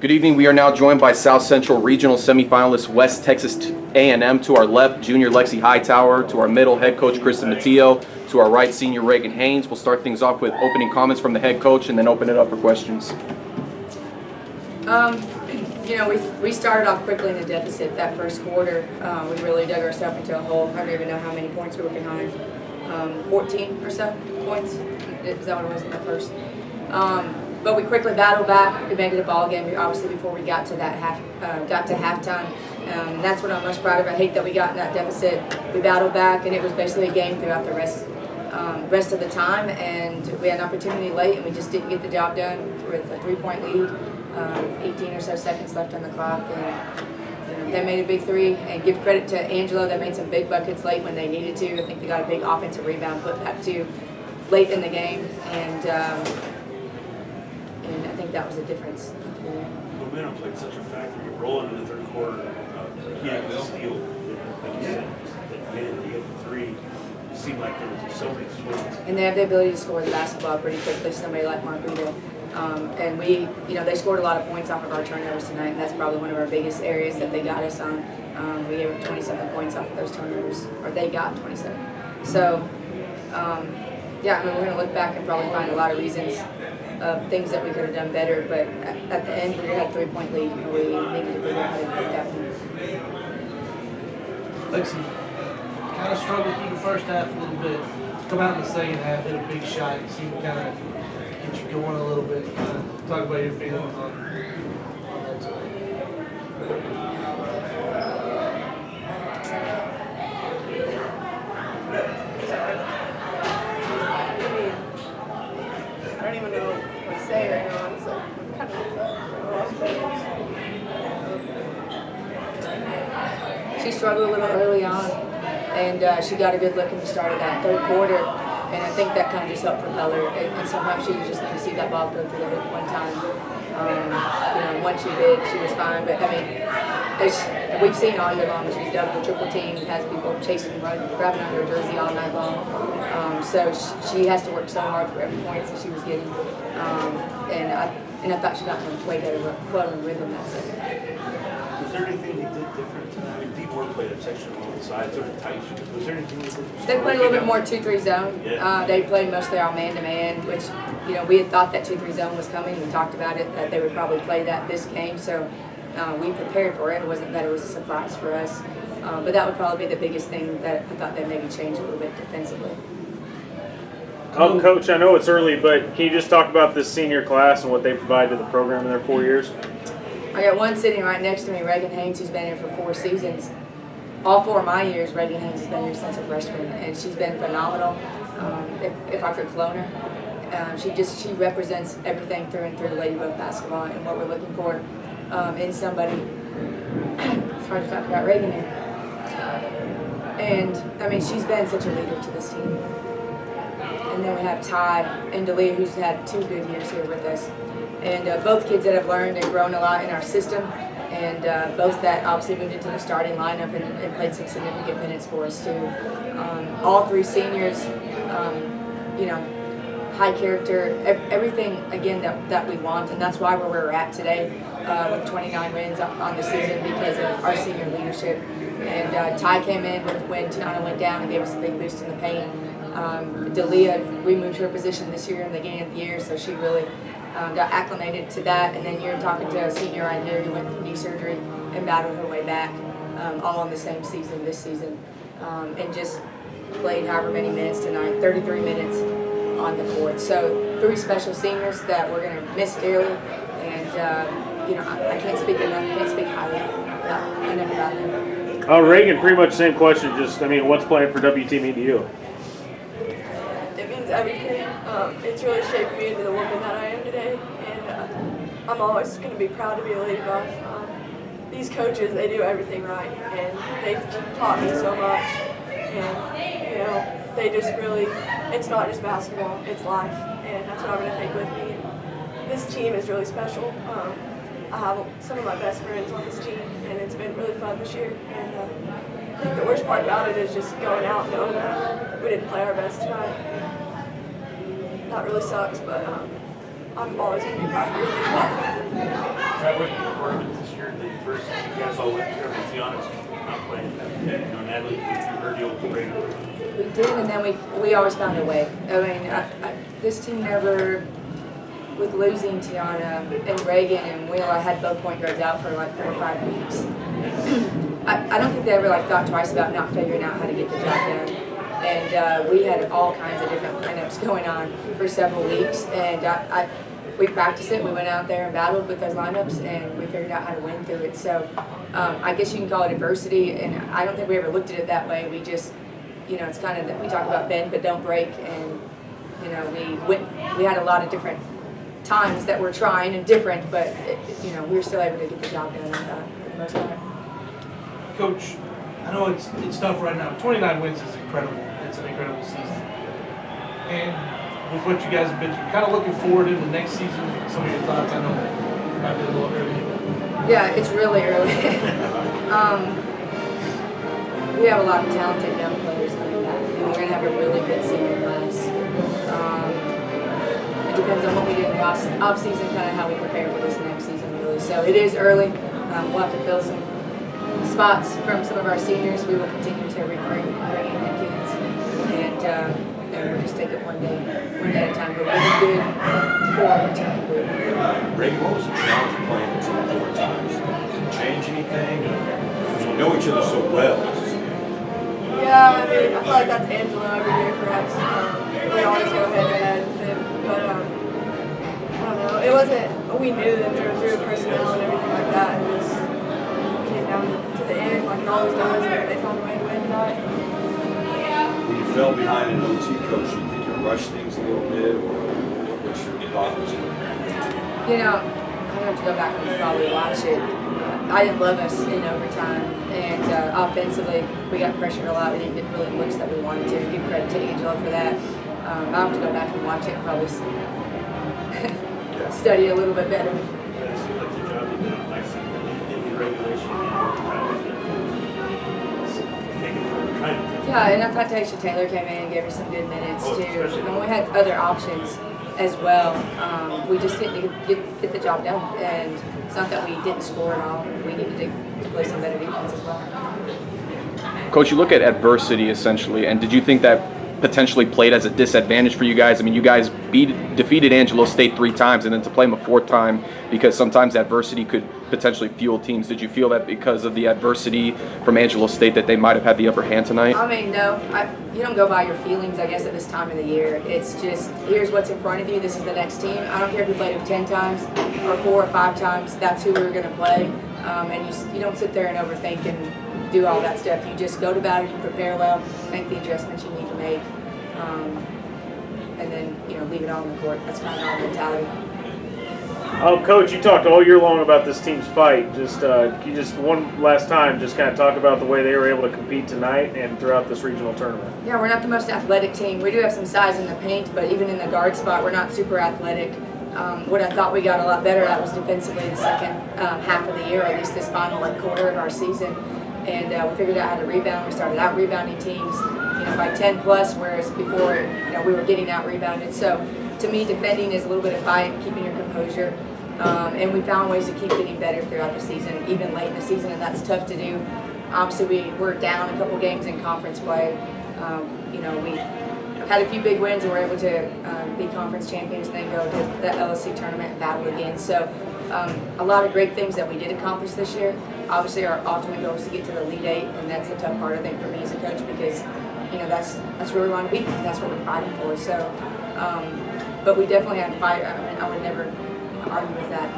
Good evening. We are now joined by South Central Regional semifinalist West Texas A&M. To our left, junior Lexi Hightower. To our middle, head coach Kristen Matteo. To our right, senior Reagan Haynes. We'll start things off with opening comments from the head coach and then open it up for questions. We started off quickly in the deficit that first quarter. We really dug ourselves into a hole. I don't even know how many points we were behind. 14 or so points. Is that what it was in the first? But we quickly battled back. We made it a ball game, obviously, before we got to that halftime. And that's what I'm most proud of. I hate that we got in that deficit. We battled back, and it was basically a game throughout the rest of the time. And we had an opportunity late, and we just didn't get the job done with a 3-point lead. 18 or so seconds left on the clock, and they made a big three. And give credit to Angelo, they made some big buckets late when they needed to. I think they got a big offensive rebound put back to late in the game, and I think that was the difference. Momentum played such a factor. You're rolling in the third quarter, you can't get a steal. Like you said, at the end, you get the three. It seemed like there was so many swings. And they have the ability to score the basketball pretty quickly. Somebody like Marquita. And they scored a lot of points off of our turnovers tonight, and that's probably one of our biggest areas that they got us on. We gave them 27 points off of those turnovers, or they got 27. So, we're going to look back and probably find a lot of reasons of things that we could have done better, but at the end, we had a 3-point lead, and we needed to figure out how to get that one. Lexi, kind of struggled through the first half a little bit. Come out in the second half, hit a big shot, and seemed to kind of get you going a little bit. Talk about your feelings on that tonight. I don't even know what to say right now. It's like kind of She struggled a little early on, and she got a good look in the start of that third quarter. And I think that kind of just helped propel her. And sometimes she just need to see that ball go through the hoop one time. Once she did, she was fine. But I mean, we've seen all year long, she's double, triple team, has people chasing, grabbing under her jersey all night long. So she has to work so hard for every point that she was getting. And I thought she got way better flow and rhythm that second. Was there anything you did different tonight? I mean, D-Board played a section on the side, sort of tight. Was there anything you did? They played a little bit more 2-3 zone. Yeah. They played mostly our man-to-man, which, we had thought that 2-3 zone was coming. We talked about it, that they would probably play that this game. So we prepared for it. It wasn't that it was a surprise for us. But that would probably be the biggest thing that I thought they maybe changed a little bit defensively. Coach, I know it's early, but can you just talk about this senior class and what they provide to the program in their 4 years? I got one sitting right next to me, Reagan Haynes, who's been here for 4 seasons. All 4 of my years, Reagan Haynes has been here since a freshman, and she's been phenomenal. If I could clone her, she represents everything through and through Ladybug basketball and what we're looking for in somebody. It's hard to talk about Reagan here, and I mean she's been such a leader to this team. And then we have Ty and Dalia, who's had 2 good years here with us. And both kids that have learned and grown a lot in our system, and both that obviously moved into the starting lineup and played some significant minutes for us too. All 3 seniors, high character, everything again that we want, and that's why we're at today with 29 wins on the season because of our senior leadership. And Ty came in when Tiana went down and gave us a big boost in the paint. Dalia, we moved her position this year in the beginning of the year, so she really got acclimated to that. And then you're talking to a senior right here who went through knee surgery and battled her way back, all on the same season this season, and just played however many minutes tonight, 33 minutes on the court. So 3 special seniors that we're going to miss dearly, and I can't speak enough, can't speak highly enough about them. Reagan, pretty much the same question. What's playing for WT mean to you? it means everything. It's really shaped me into the woman that I am today, and I'm always going to be proud to be a Ladybug. These coaches, they do everything right, and they've taught me so much. And they just really, it's not just basketball, it's life, and that's what I'm going to take with me. And this team is really special. I have some of my best friends on this team, and it's been really fun this year. And I think the worst part about it is just going out and knowing that we didn't play our best tonight. That really sucks, but I'm always going to be proud of you. That was part of it this year. The first you guys all went there, but Tiana's not playing. You know, Natalie, you heard the old parade. We did, and then we always found a way. I mean, this team never, with losing Tiana and Reagan and Wheeler, had both point guards out for like 4 or 5 weeks. I don't think they ever like thought twice about not figuring out how to get the job done. And we had all kinds of different lineups going on for several weeks, and we practiced it. We went out there and battled with those lineups, and we figured out how to win through it. So I guess you can call it adversity, and I don't think we ever looked at it that way. We just, you know, it's kind of that we talk about bend but don't break, and you know, we had a lot of different times that we're trying and different, but you know, we were still able to get the job done for the most part. Coach, I know it's tough right now. 29 wins is incredible. It's an incredible season. And with what you guys have been through, kind of looking forward into next season, some of your thoughts. I know it might be a little early. Yeah, it's really early. We have a lot of talented young players coming back, and we're going to have a really good senior class. It depends on what we do in the off season, kind of how we prepare for this next season, really. So it is early. We'll have to fill some spots from some of our seniors. We will continue to recruit and bring in the kids, and we'll just take it one day at a time. But we'll be good core return group. Reagan, what was the challenge of playing the team 4 times? Did it change anything? You know each other so well. Yeah, I mean, I feel like that's Angelo every year for us. We always go head to head with him, but I don't know. It wasn't. We knew that through personnel and everything like that. It just came down to the end, like it always does. And they found a way to win tonight. When you fell behind an OT, coach, do you think you rushed things a little bit, or what's your thoughts? You know, I have to go back and probably watch it. I didn't love us in overtime, and offensively, we got pressured a lot. We didn't get really the looks that we wanted to. Give credit to Angelo for that. I'll have to go back and watch it and probably study a little bit better. Yeah, it seemed like the job you did on Lexi in the regulation and trying to. Yeah, and I thought Taisha Taylor came in and gave her some good minutes too. Especially And we had other options as well. We just didn't get the job done, and it's not that we didn't score at all. We needed to play some better defense as well. Coach, you look at adversity essentially, and did you think that potentially played as a disadvantage for you guys? I mean, you guys defeated Angelo State 3 times, and then to play them a 4th time, because sometimes adversity could potentially fuel teams. Did you feel that because of the adversity from Angelo State that they might have had the upper hand tonight? I mean, no. You don't go by your feelings, I guess, at this time of the year. It's just, here's what's in front of you. This is the next team. I don't care if we played them 10 times or 4 or 5 times. That's who we were going to play. And you don't sit there and overthink and do all that stuff. You just go to battle, you prepare well, make the adjustments you need to make, and then, you know, leave it all on the court. That's kind of our mentality. Coach, you talked all year long about this team's fight. Can you just one last time just kind of talk about the way they were able to compete tonight and throughout this regional tournament? Yeah, we're not the most athletic team. We do have some size in the paint, but even in the guard spot, we're not super athletic. What I thought we got a lot better at was defensively the second half of the year, or at least this final quarter of our season. And we figured out how to rebound. We started out rebounding teams, you know, by 10 plus, whereas before, you know, we were getting out rebounded. So to me, defending is a little bit of fight, keeping your composure. And we found ways to keep getting better throughout the season, even late in the season, and that's tough to do. Obviously, we were down a couple games in conference play. You know, we had a few big wins and were able to be conference champions and then go to the LSC tournament and battle again. So a lot of great things that we did accomplish this year. Obviously, our ultimate goal is to get to the Elite 8, and that's the tough part, I think, for me as a coach, because, you know, that's where we want to be. That's what we're fighting for. So, but we definitely had to fight. I mean, I would never argue with that.